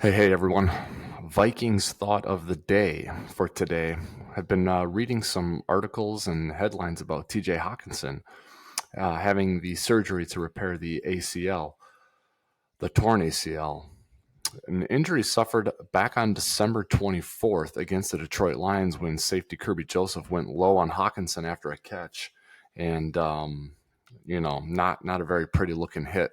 Hey, everyone. Vikings thought of the day for today. I've been reading some articles and headlines about TJ Hawkinson having the surgery to repair the ACL, the torn ACL. An injury suffered back on December 24th against the Detroit Lions when safety Kirby Joseph went low on Hawkinson after a catch. And, not a very pretty looking hit.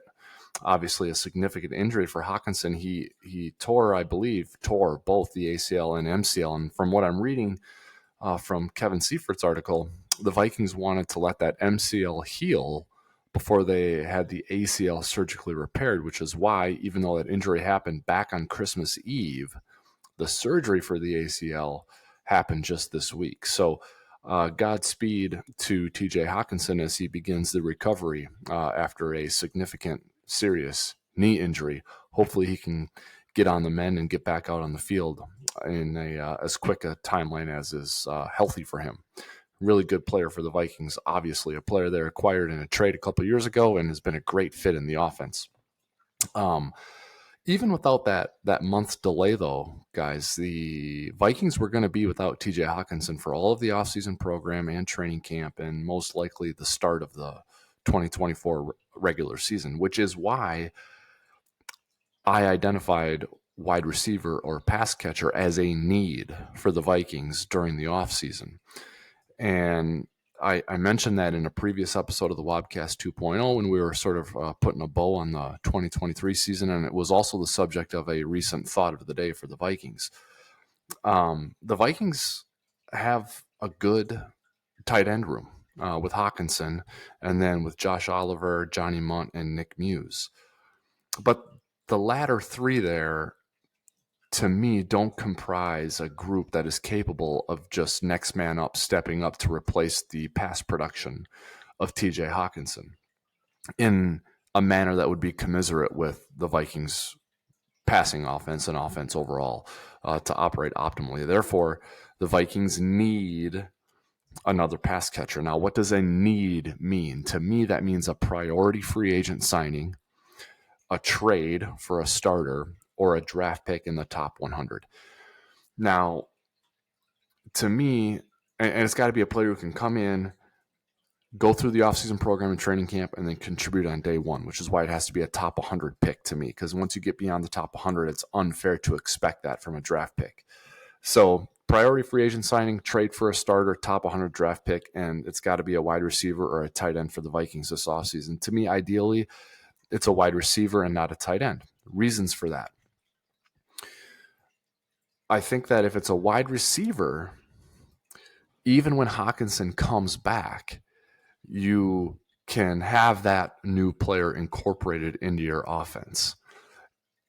Obviously a significant injury for Hawkinson. He tore both the ACL and MCL. And from what I'm reading from Kevin Seifert's article, the Vikings wanted to let that MCL heal before they had the ACL surgically repaired, which is why, even though that injury happened back on Christmas Eve, the surgery for the ACL happened just this week. So Godspeed to TJ Hawkinson as he begins the recovery after a significant, serious knee injury. Hopefully he can get on the mend and get back out on the field in as quick a timeline as is healthy for him. Really good player for the Vikings, obviously a player they acquired in a trade a couple of years ago and has been a great fit in the offense. Even without that month delay, though, guys, the Vikings were going to be without TJ Hockenson for all of the offseason program and training camp, and most likely the start of the 2024 regular season, which is why I identified wide receiver or pass catcher as a need for the Vikings during the offseason. And I mentioned that in a previous episode of the Wobcast 2.0 when we were sort of putting a bow on the 2023 season, and it was also the subject of a recent thought of the day for the Vikings. The Vikings have a good tight end room with Hawkinson, and then with Josh Oliver, Johnny Munt, and Nick Muse. But the latter three there, to me, don't comprise a group that is capable of just next man up, stepping up to replace the past production of TJ Hockenson in a manner that would be commiserate with the Vikings' passing offense and offense overall to operate optimally. Therefore, the Vikings need another pass catcher. Now, what does a need mean? To me, that means a priority free agent signing, a trade for a starter, or a draft pick in the top 100. Now, to me, and it's got to be a player who can come in, go through the offseason program and training camp, and then contribute on day one, which is why it has to be a top 100 pick to me, because once you get beyond the top 100, it's unfair to expect that from a draft pick. So priority free agent signing, trade for a starter, top 100 draft pick, and it's got to be a wide receiver or a tight end for the Vikings this offseason. To me, ideally, it's a wide receiver and not a tight end. Reasons for that. I think that if it's a wide receiver, even when Hockenson comes back, you can have that new player incorporated into your offense.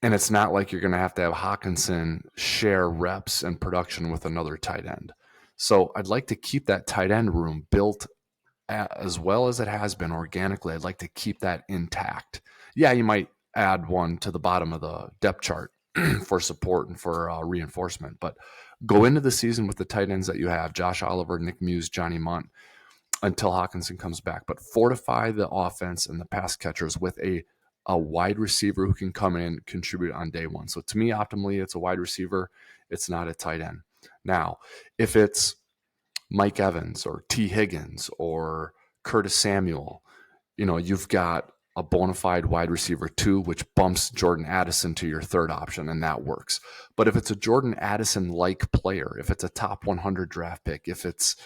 And it's not like you're going to have Hockenson share reps and production with another tight end. So I'd like to keep that tight end room built as well as it has been organically. I'd like to keep that intact. Yeah, you might add one to the bottom of the depth chart for support and for reinforcement, but go into the season with the tight ends that you have, Josh Oliver, Nick Muse, Johnny Munt, until Hockenson comes back. But fortify the offense and the pass catchers with a wide receiver who can come in and contribute on day one. So to me, optimally, it's a wide receiver. It's not a tight end. Now, if it's Mike Evans or T. Higgins or Curtis Samuel, you've got a bona fide wide receiver 2, which bumps Jordan Addison to your third option, and that works. But if it's a Jordan Addison-like player, if it's a top 100 draft pick, if it's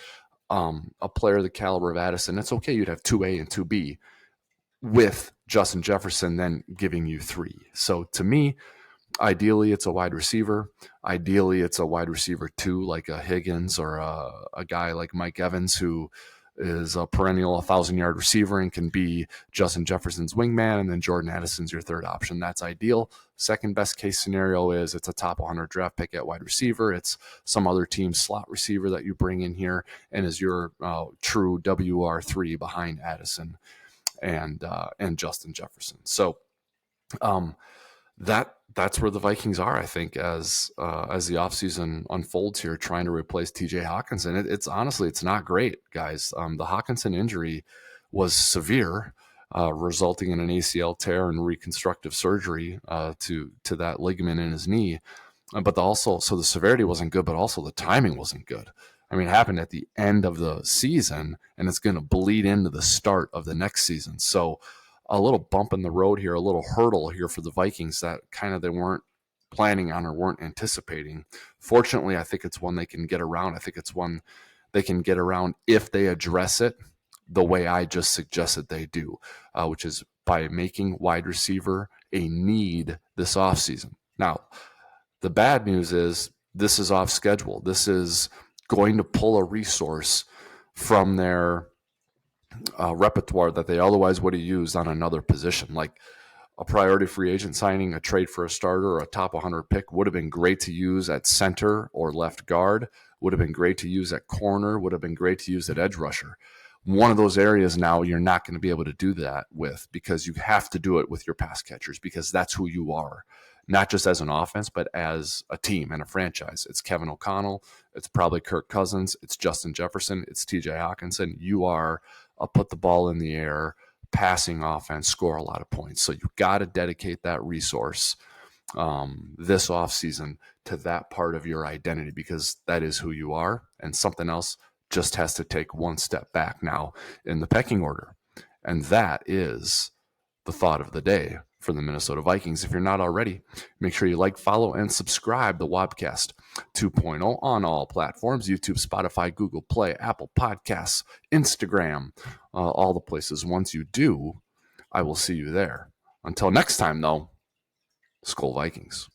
a player the caliber of Addison, it's okay. You'd have 2A and 2B with Justin Jefferson then giving you 3. So to me, ideally, it's a wide receiver. Ideally, it's a wide receiver 2, like a Higgins or a guy like Mike Evans, who is a perennial 1,000-yard receiver and can be Justin Jefferson's wingman, and then Jordan Addison's your third option. That's ideal. Second best case scenario is it's a top 100 draft pick at wide receiver. It's some other team's slot receiver that you bring in here and is your true WR3 behind Addison and Justin Jefferson. So that's where the Vikings are, I think, as the offseason unfolds here, trying to replace TJ Hockenson. It's honestly, it's not great, guys. The Hockenson injury was severe. resulting in an ACL tear and reconstructive surgery to that ligament in his knee. But so the severity wasn't good, but also the timing wasn't good. I mean, it happened at the end of the season, and it's going to bleed into the start of the next season. So a little bump in the road here, a little hurdle here for the Vikings that kind of they weren't planning on or weren't anticipating. Fortunately, I think it's one they can get around. I think it's one they can get around if they address it the way I just suggested they do, which is by making wide receiver a need this offseason. Now, the bad news is this is off schedule. This is going to pull a resource from their repertoire that they otherwise would have used on another position. Like a priority free agent signing, a trade for a starter, or a top 100 pick would have been great to use at center or left guard, would have been great to use at corner, would have been great to use at edge rusher. One of those areas now you're not going to be able to do that with, because you have to do it with your pass catchers, because that's who you are, not just as an offense, but as a team and a franchise. It's Kevin O'Connell. It's probably Kirk Cousins. It's Justin Jefferson. It's TJ Hawkinson. You are a put the ball in the air, passing offense, score a lot of points. So you've got to dedicate that resource this offseason to that part of your identity, because that is who you are, and something else just has to take one step back now in the pecking order. And that is the thought of the day for the Minnesota Vikings. If you're not already, make sure you like, follow, and subscribe the Wobcast 2.0 on all platforms: YouTube, Spotify, Google Play, Apple Podcasts, Instagram, all the places. Once you do, I will see you there. Until next time, though, Skol Vikings.